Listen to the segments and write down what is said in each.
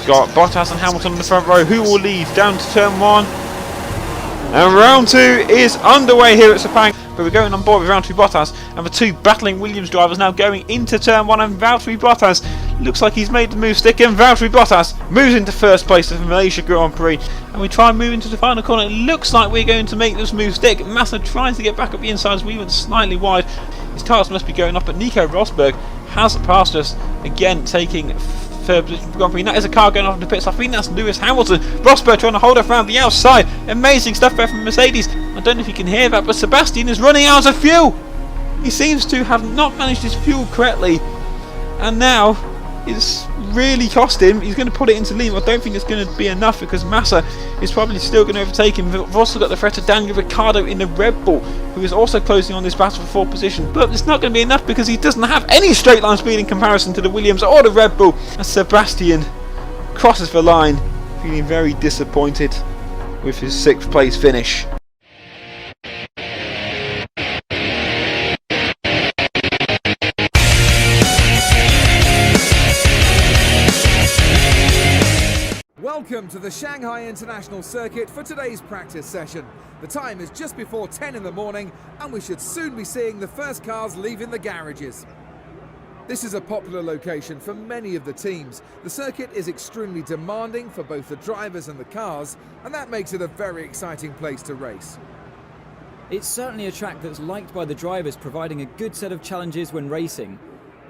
got Bottas and Hamilton in the front row. Who will lead down to turn 1? And round 2 is underway here at Sepang. But we're going on board with Valtteri Bottas and the 2 battling Williams drivers now going into turn 1, and Valtteri Bottas looks like he's made the move stick, and Valtteri Bottas moves into first place of the Malaysia Grand Prix, and we try and move into the final corner. It looks like we're going to make this move stick. Massa tries to get back up the inside as we went slightly wide. His tyres must be going up, but Nico Rosberg has passed us again, taking third position for the Grand Prix. That is a car going off into pits. I think that's Lewis Hamilton. Rosberg trying to hold off around the outside. Amazing stuff there from Mercedes. I don't know if you can hear that, but Sebastian is running out of fuel. He seems to have not managed his fuel correctly, and now it's really cost him. He's going to put it into Lima. I don't think it's going to be enough because Massa is probably still going to overtake him. We've also got the threat of Daniel Ricciardo in the Red Bull, who is also closing on this battle for 4th position. But it's not going to be enough because he doesn't have any straight line speed in comparison to the Williams or the Red Bull. As Sebastian crosses the line, feeling very disappointed with his 6th place finish. Welcome to the Shanghai International Circuit for today's practice session. The time is just before 10 in the morning and we should soon be seeing the first cars leaving the garages. This is a popular location for many of the teams. The circuit is extremely demanding for both the drivers and the cars, and that makes it a very exciting place to race. It's certainly a track that's liked by the drivers, providing a good set of challenges when racing.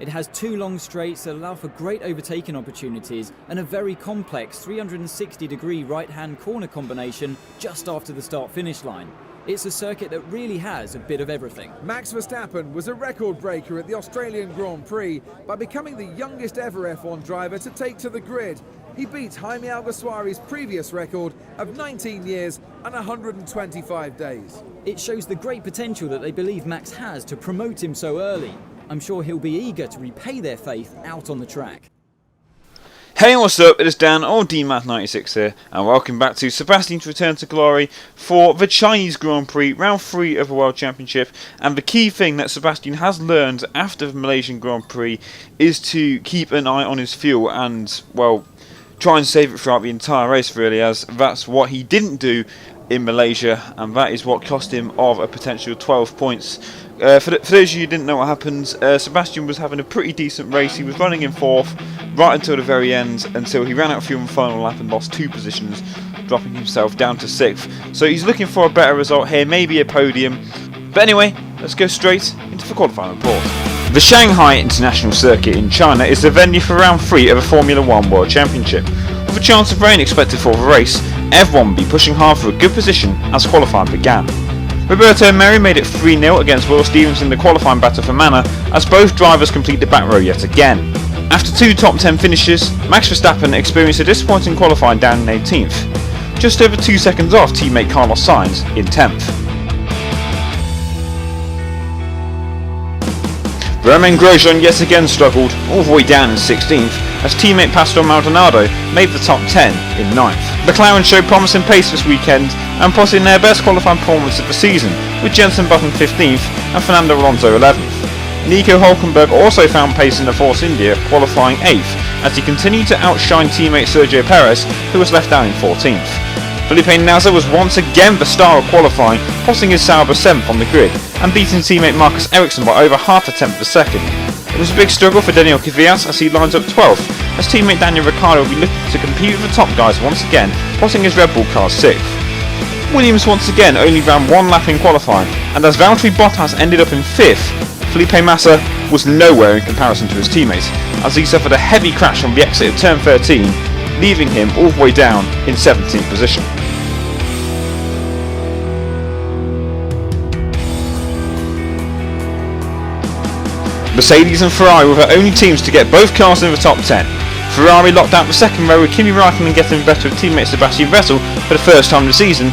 It has 2 long straights that allow for great overtaking opportunities and a very complex 360-degree right-hand corner combination just after the start-finish line. It's a circuit that really has a bit of everything. Max Verstappen was a record breaker at the Australian Grand Prix by becoming the youngest ever F1 driver to take to the grid. He beat Jaime Alguersuari's previous record of 19 years and 125 days. It shows the great potential that they believe Max has to promote him so early. I'm sure he'll be eager to repay their faith out on the track. Hey, what's up? It is Dan, or DMath96 here, and welcome back to Sebastian's return to glory for the Chinese Grand Prix, round 3 of the World Championship. And the key thing that Sebastian has learned after the Malaysian Grand Prix is to keep an eye on his fuel and, well, try and save it throughout the entire race, really, as that's what he didn't do in Malaysia, and that is what cost him of a potential 12 points. For those of you who didn't know what happened, Sebastian was having a pretty decent race. He was running in 4th right until the very end, until he ran out of fuel in the final lap and lost 2 positions, dropping himself down to 6th. So he's looking for a better result here, maybe a podium. But anyway, let's go straight into the qualifying report. The Shanghai International Circuit in China is the venue for round 3 of the Formula 1 World Championship. With a chance of rain expected for the race, everyone will be pushing hard for a good position as qualifying began. Roberto and Mary made it 3-0 against Will Stevens in the qualifying battle for Manor, as both drivers complete the back row yet again. After 2 top 10 finishes, Max Verstappen experienced a disappointing qualifying down in 18th, just over 2 seconds off teammate Carlos Sainz in 10th. Romain Grosjean yet again struggled, all the way down in 16th, as teammate Pastor Maldonado made the top 10 in 9th. McLaren showed promising pace this weekend and put in their best qualifying performance of the season, with Jenson Button 15th and Fernando Alonso 11th. Nico Hülkenberg also found pace in the Force India, qualifying 8th, as he continued to outshine teammate Sergio Perez, who was left down in 14th. Felipe Nasr was once again the star of qualifying, posting his Sauber 7th on the grid and beating teammate Marcus Ericsson by over half a tenth of a second. It was a big struggle for Daniel Kvyat as he lines up 12th, as teammate Daniel Ricciardo will be looking to compete with the top guys once again, posting his Red Bull car 6th. Williams once again only ran 1 lap in qualifying, and as Valtteri Bottas ended up in 5th, Felipe Massa was nowhere in comparison to his teammates, as he suffered a heavy crash on the exit of turn 13, leaving him all the way down in 17th position. Mercedes and Ferrari were the only teams to get both cars in the top 10. Ferrari locked out the second row with Kimi Raikkonen getting the better of teammate Sebastian Vettel for the first time this season,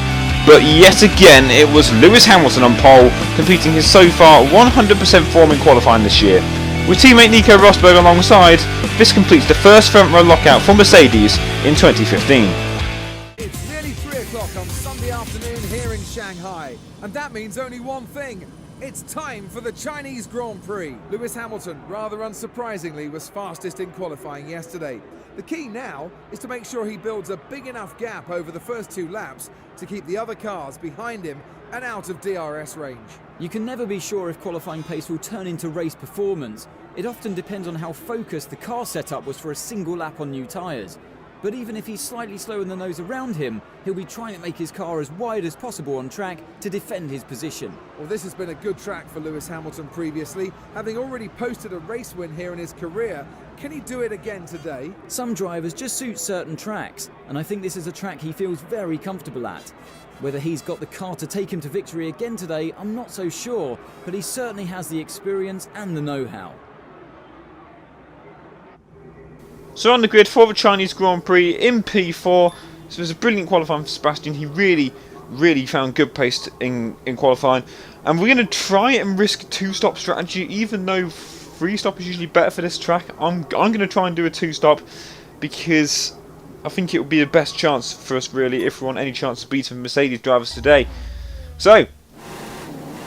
but yet again it was Lewis Hamilton on pole, completing his so far 100% form in qualifying this year. With teammate Nico Rosberg alongside, this completes the first front row lockout for Mercedes in 2015. It's nearly 3 o'clock on Sunday afternoon here in Shanghai, and that means only one thing. It's time for the Chinese Grand Prix. Lewis Hamilton, rather unsurprisingly, was fastest in qualifying yesterday. The key now is to make sure he builds a big enough gap over the first 2 laps to keep the other cars behind him and out of DRS range. You can never be sure if qualifying pace will turn into race performance. It often depends on how focused the car setup was for a single lap on new tyres. But even if he's slightly slower than those around him, he'll be trying to make his car as wide as possible on track to defend his position. Well, this has been a good track for Lewis Hamilton previously, having already posted a race win here in his career. Can he do it again today? Some drivers just suit certain tracks, and I think this is a track he feels very comfortable at. Whether he's got the car to take him to victory again today, I'm not so sure, but he certainly has the experience and the know-how. So on the grid for the Chinese Grand Prix in P4, so it was a brilliant qualifying for Sebastian. He really found good pace in qualifying. And we're going to try and risk a 2-stop strategy, even though 3-stop is usually better for this track. I'm going to try and do a 2-stop because I think it would be the best chance for us really if we want any chance to beat the Mercedes drivers today. So,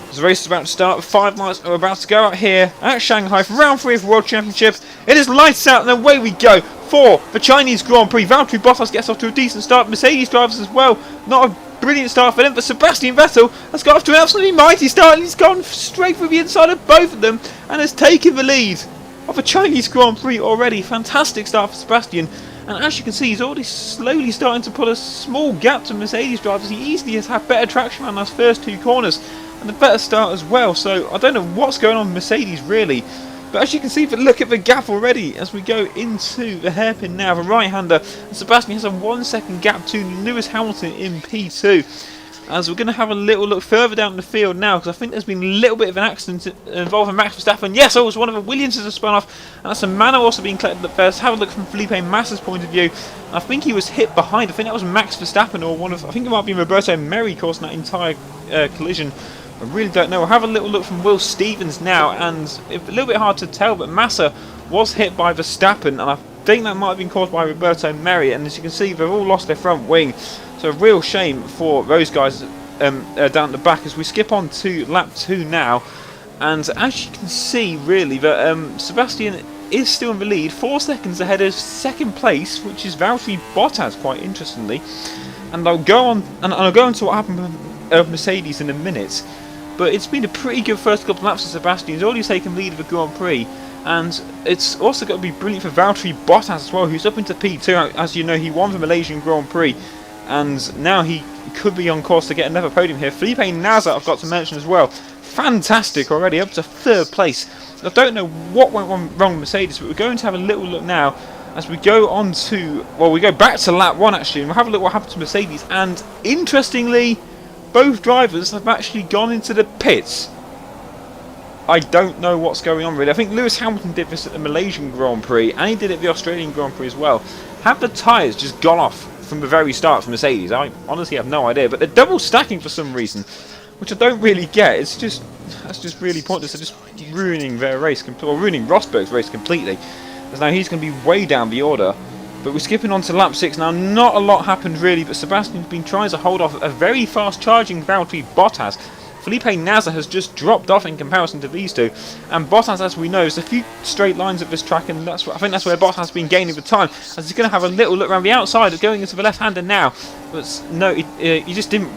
as the race is about to start, 5 lights are about to go out here at Shanghai for round 3 of the World Championship. It is lights out and away we go for the Chinese Grand Prix. Valtteri Bottas gets off to a decent start. Mercedes drivers as well. Not a brilliant start for them, but Sebastian Vettel has got off to an absolutely mighty start and he's gone straight through the inside of both of them and has taken the lead of the Chinese Grand Prix already. Fantastic start for Sebastian. And as you can see, he's already slowly starting to put a small gap to Mercedes drivers. He easily has had better traction on those first 2 corners and a better start as well. So I don't know what's going on with Mercedes really. But as you can see, look at the gap already as we go into the hairpin now. The right-hander, and Sebastian has a 1-second gap to Lewis Hamilton in P2. As we're going to have a little look further down the field now, because I think there's been a little bit of an accident involving Max Verstappen. Yes, it was one of the Williamses that spun off, and that's a Manor also being collected at first. Have a look from Felipe Massa's point of view. I think he was hit behind. I think that was Max Verstappen or I think it might be Roberto Merri causing that entire collision. I really don't know. We'll have a little look from Will Stevens now, and a little bit hard to tell, but Massa was hit by Verstappen, and I think that might have been caused by Roberto Merri, and as you can see, they've all lost their front wing. So a real shame for those guys down at the back as we skip on to lap 2 now. And as you can see, really, that Sebastian is still in the lead, 4 seconds ahead of second place, which is Valtteri Bottas, quite interestingly. And I'll go on to what happened with Mercedes in a minute. But it's been a pretty good first couple of laps for Sebastian. He's already taken lead of the Grand Prix. And it's also got to be brilliant for Valtteri Bottas as well, who's up into P2. As you know, he won the Malaysian Grand Prix. And now he could be on course to get another podium here. Felipe Nasr, I've got to mention as well. Fantastic already, up to 3rd place. I don't know what went wrong with Mercedes, but we're going to have a little look now as we go on to... Well, we go back to lap 1 actually, and we'll have a look what happened to Mercedes. And interestingly, both drivers have actually gone into the pits. I don't know what's going on really. I think Lewis Hamilton did this at the Malaysian Grand Prix, and he did it at the Australian Grand Prix as well. Have the tyres just gone off from the very start for Mercedes? I honestly have no idea, but they're double stacking for some reason, which I don't really get. That's just really pointless. They're just ruining their race, or ruining Rosberg's race completely. As now he's going to be way down the order. But we're skipping on to lap 6 now. Not a lot happened really, but Sebastian's been trying to hold off a very fast charging Valtteri Bottas. Felipe Nasr has just dropped off in comparison to these two, and Bottas, as we know, is a few straight lines at this track, and I think that's where Bottas has been gaining the time. As he's going to have a little look around the outside, going into the left-hander now, but no, he just didn't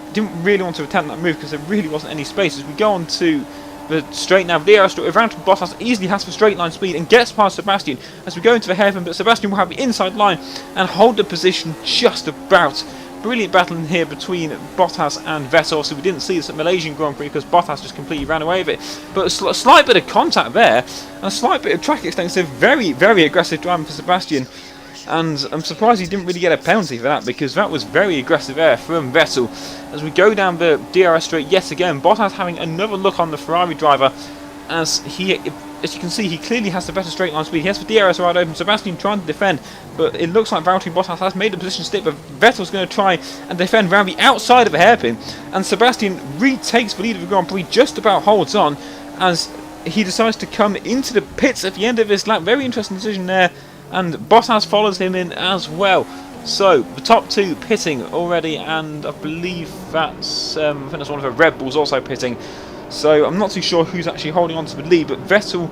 really want to attempt that move because there really wasn't any space. As we go on to the straight now, the air around to Bottas easily has the straight line speed and gets past Sebastian as we go into the hairpin, but Sebastian will have the inside line and hold the position just about. Brilliant battle in here between Bottas and Vettel. So we didn't see this at Malaysian Grand Prix because Bottas just completely ran away with it. But a slight bit of contact there and a slight bit of track extensive. Very, very aggressive driving for Sebastian. And I'm surprised he didn't really get a penalty for that because that was very aggressive air from Vettel. As we go down the DRS straight yet again, Bottas having another look on the Ferrari driver as you can see, he clearly has the better straight line speed. He has the DRS wide open. Sebastian trying to defend, but it looks like Valtteri Bottas has made the position stick, but Vettel's going to try and defend around the outside of the hairpin, and Sebastian retakes the lead of the Grand Prix, just about holds on, as he decides to come into the pits at the end of this lap. Very interesting decision there, and Bottas follows him in as well. So, the top two pitting already, and I believe that's, I think that's one of the Red Bulls also pitting. So I'm not too sure who's actually holding on to the lead, but Vettel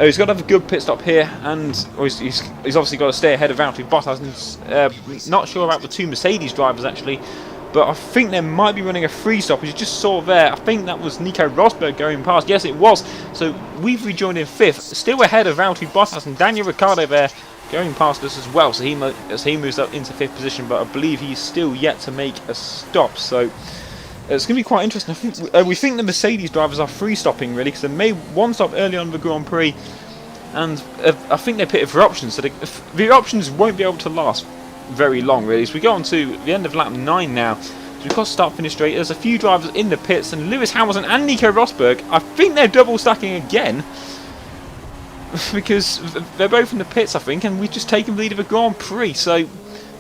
He's got to have a good pit stop here, and he's obviously got to stay ahead of Valtteri Bottas. And not sure about the two Mercedes drivers actually, but I think they might be running a free stop, as you just saw there. I think that was Nico Rosberg going past. Yes, it was. So we've rejoined in 5th, still ahead of Valtteri Bottas, and Daniel Ricciardo there going past us as well. So he moves up into 5th position, but I believe he's still yet to make a stop. So it's going to be quite interesting. We think the Mercedes drivers are free stopping really, because they made one stop early on in the Grand Prix, and I think they pitted for options. So the options won't be able to last very long really. So we go on to the end of lap 9 now. So we've got to start finish straight. There's a few drivers in the pits, and Lewis Hamilton and Nico Rosberg, I think they're double stacking again, because they're both in the pits I think, and we've just taken the lead of the Grand Prix. So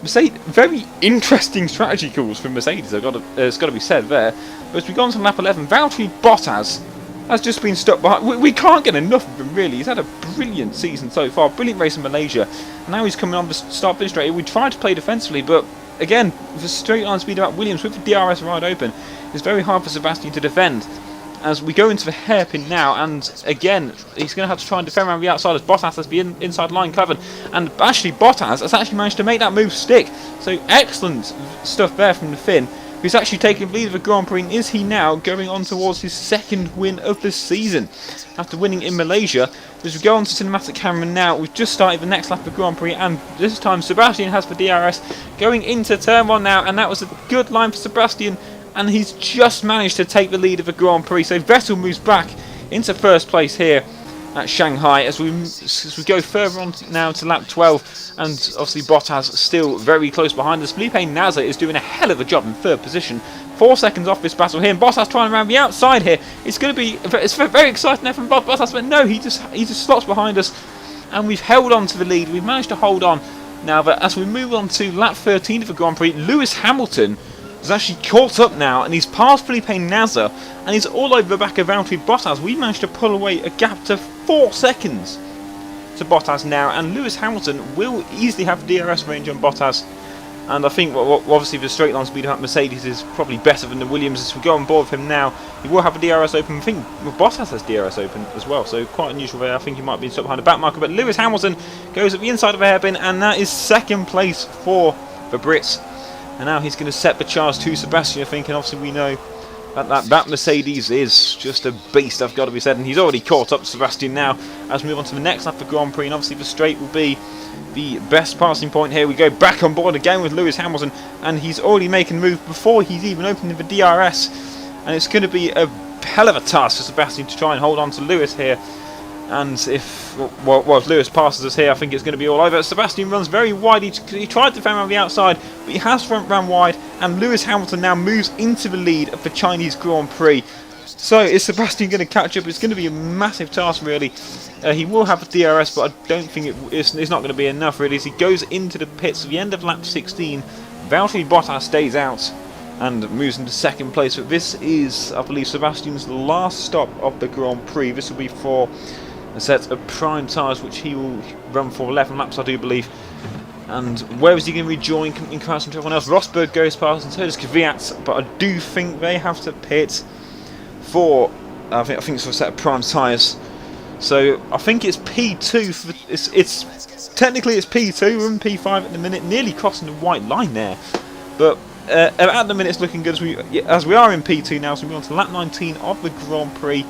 Mercedes, very interesting strategy calls from Mercedes, it's got to be said there. But as we go on to lap 11, Valtteri Bottas has just been stuck behind. We can't get enough of him really. He's had a brilliant season so far, brilliant race in Malaysia. Now he's coming on the start finish straight. We tried to play defensively, but again, the straight line speed about Williams with the DRS wide open, it's very hard for Sebastian to defend. As we go into the hairpin now, and again he's going to have to try and defend around the outside as Bottas has the inside line covered, and actually Bottas has actually managed to make that move stick. So excellent stuff there from the Finn, who's actually taking the lead of the Grand Prix. Is he now going on towards his 2nd win of the season after winning in Malaysia? As we go on to cinematic camera now, we've just started the next lap of the Grand Prix, and this time Sebastian has the DRS going into turn 1 now, and that was a good line for Sebastian, and he's just managed to take the lead of the Grand Prix. So Vettel moves back into 1st place here at Shanghai as we go further on now to lap 12, and obviously Bottas still very close behind us. Felipe Nasr is doing a hell of a job in 3rd position, 4 seconds off this battle here, and Bottas trying around the outside here. It's very exciting there from Bottas, but no, he just slots behind us, and we've held on to the lead. We've managed to hold on now. But as we move on to lap 13 of the Grand Prix, Lewis Hamilton is actually caught up now, and he's passed Felipe Nasr, and he's all over the back of Valtteri Bottas. We managed to pull away a gap to 4 seconds to Bottas now, and Lewis Hamilton will easily have DRS range on Bottas. And I think obviously the straight line speed of that Mercedes is probably better than the Williams. As we go on board with him now, he will have a DRS open. I think Bottas has DRS open as well, so quite unusual there. I think he might be stuck behind a back marker, but Lewis Hamilton goes at the inside of a hairpin, and that is 2nd place for the Brits. And now he's going to set the charge to Sebastian, I think, and obviously we know that Mercedes is just a beast, I've got to be said, and he's already caught up to Sebastian now. As we move on to the next lap of Grand Prix, and obviously the straight will be the best passing point here. We go back on board again with Lewis Hamilton, and he's already making a move before he's even opening the DRS, and it's going to be a hell of a task for Sebastian to try and hold on to Lewis here. And if Lewis passes us here, I think it's going to be all over. Sebastian runs very wide. He tried to defend around the outside, but he has front ran wide, and Lewis Hamilton now moves into the lead of the Chinese Grand Prix. So is Sebastian going to catch up? It's going to be a massive task really. He will have a DRS, but I don't think it's not going to be enough really. As he goes into the pits at the end of lap 16, Valtteri Bottas stays out and moves into 2nd place. But this is, I believe, Sebastian's last stop of the Grand Prix. This will be for a set of prime tyres, which he will run for 11 laps, I do believe. And where is he going to rejoin in comparison to everyone else? Rosberg goes past, and so does Kvyat, but I do think they have to pit for, I think it's for a set of prime tyres. So I think it's P2. It's technically it's P2. We're in P5 at the minute, nearly crossing the white line there. But at the minute it's looking good as we are in P2 now. So we're on to lap 19 of the Grand Prix.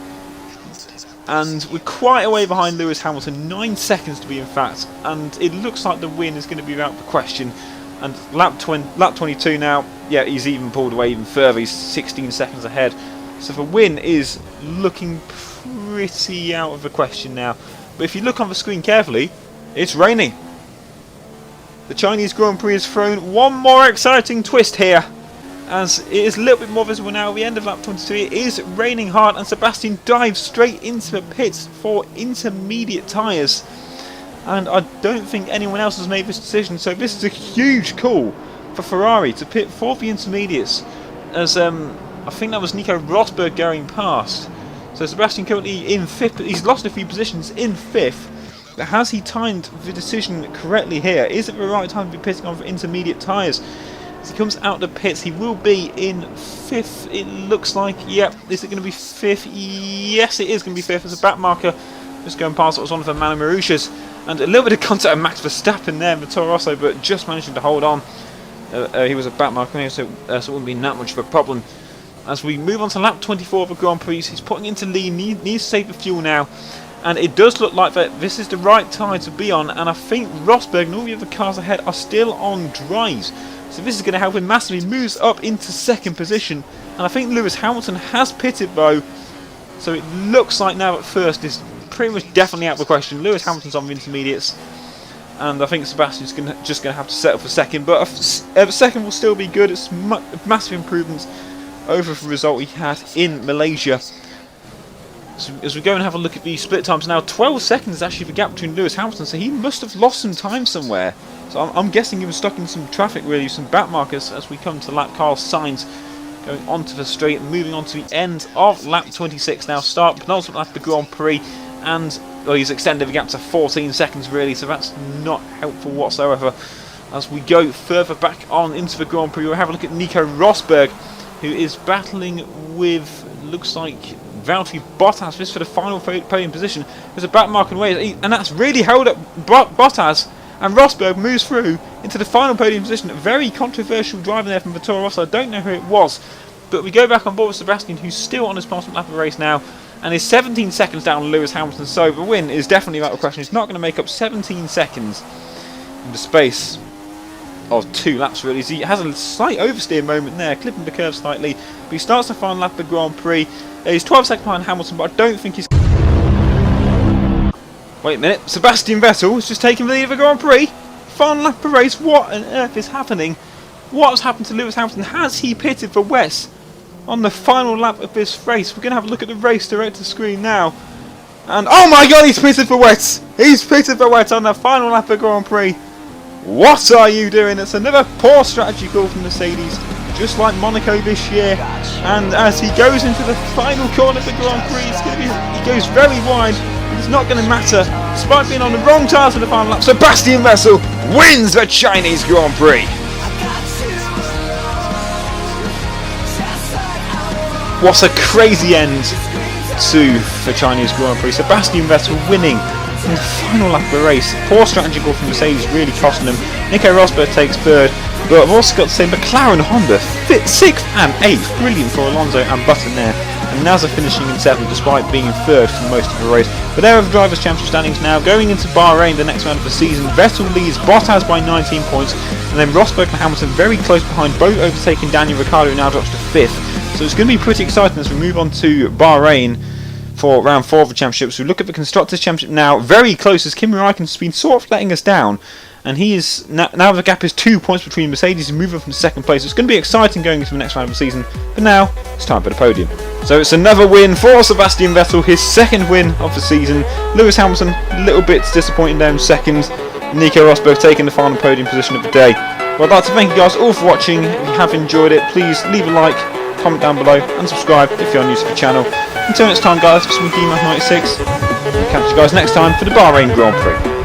And we're quite a way behind Lewis Hamilton, 9 seconds to be in fact, and it looks like the win is going to be without the question. And lap 22 now, yeah, he's even pulled away even further, he's 16 seconds ahead. So the win is looking pretty out of the question now. But if you look on the screen carefully, it's raining. The Chinese Grand Prix has thrown one more exciting twist here, as it is a little bit more visible now at the end of lap 22. It is raining hard, and Sebastian dives straight into the pits for intermediate tyres, and I don't think anyone else has made this decision. So this is a huge call for Ferrari to pit for the intermediates, as I think that was Nico Rosberg going past. So Sebastian currently in 5th, he's lost a few positions in 5th, but has he timed the decision correctly here? Is it the right time to be pitting on for intermediate tyres? As he comes out the pits, he will be in 5th, it looks like. Yep, is it going to be 5th? Yes, it is going to be 5th. There's a back marker Just going past what was on for Manu Mauritius. And a little bit of contact with Max Verstappen there with Toro Rosso, but just managing to hold on. He was a back marker, so it wouldn't be that much of a problem. As we move on to lap 24 of the Grand Prix, he's putting into lead, needs to save the fuel now. And it does look like that this is the right tyre to be on, and I think Rosberg and all the other cars ahead are still on dries. So this is going to help him massively. Moves up into second position, and I think Lewis Hamilton has pitted though. So it looks like now at first is pretty much definitely out of the question. Lewis Hamilton's on the intermediates, and I think Sebastian's just going to have to settle for second. But second will still be good. It's massive improvements over the result he had in Malaysia. So as we go and have a look at the split times now, 12 seconds is actually the gap between Lewis Hamilton, so he must have lost some time somewhere. So I'm guessing he was stuck in some traffic, really, some back markers as we come to lap. Carl Sainz going onto the straight, moving on to the end of lap 26 now. Start penultimate lap of the Grand Prix, and he's extended the gap to 14 seconds really, so that's not helpful whatsoever. As we go further back on into the Grand Prix, we'll have a look at Nico Rosberg, who is battling with, looks like, Valtteri Bottas. This for the final podium position. There's a back marking way, and that's really held up Bottas, and Rosberg moves through into the final podium position. Very controversial driving there from Toro Rosso. I don't know who it was, but we go back on board with Sebastian, who's still on his penultimate lap of the race now, and is 17 seconds down on Lewis Hamilton. So the win is definitely out of question. He's not going to make up 17 seconds in the space of 2 laps really. So he has a slight oversteer moment there, clipping the curve slightly, but he starts the final lap of the Grand Prix. He's 12 seconds behind Hamilton, but I don't think he's... Wait a minute, Sebastian Vettel has just taken the lead of the Grand Prix. Final lap of the race, what on earth is happening? What has happened to Lewis Hamilton? Has he pitted for Wes on the final lap of this race? We're going to have a look at the race director screen now. And oh my god, he's pitted for Wes! He's pitted for Wes on the final lap of the Grand Prix. What are you doing? It's another poor strategy call from Mercedes, just like Monaco this year. And as he goes into the final corner of the Grand Prix, he goes very wide. It's not going to matter, despite being on the wrong tyres for the final lap. Sebastian Vettel wins the Chinese Grand Prix. What a crazy end to the Chinese Grand Prix. Sebastian Vettel winning in the final lap of the race. Poor strategy call from Mercedes really costing them. Nico Rosberg takes third, but I've also got to say McLaren Honda 6th and 8th. Brilliant for Alonso and Button there. And Nasser finishing in 7th despite being in 3rd for most of the race. But there are the Drivers' Championship standings now. Going into Bahrain, the next round of the season, Vettel leads Bottas by 19 points, and then Rosberg and Hamilton very close behind, both overtaking Daniel Ricciardo, who now drops to 5th. So it's going to be pretty exciting as we move on to Bahrain for round 4 of the championship. So we look at the Constructors' Championship now, very close as Kimi Raikkonen's been sort of letting us down. And he is now the gap is 2 points between Mercedes and moving from second place. It's going to be exciting going into the next round of the season. But now it's time for the podium. So it's another win for Sebastian Vettel, his 2nd win of the season. Lewis Hamilton a little bit disappointing down 2nd. Nico Rosberg taking the final podium position of the day. Well, I'd like to thank you guys all for watching. If you have enjoyed it, please leave a like, comment down below, and subscribe if you're new to the channel. Until next time, guys, this has been DMath96. Catch you guys next time for the Bahrain Grand Prix.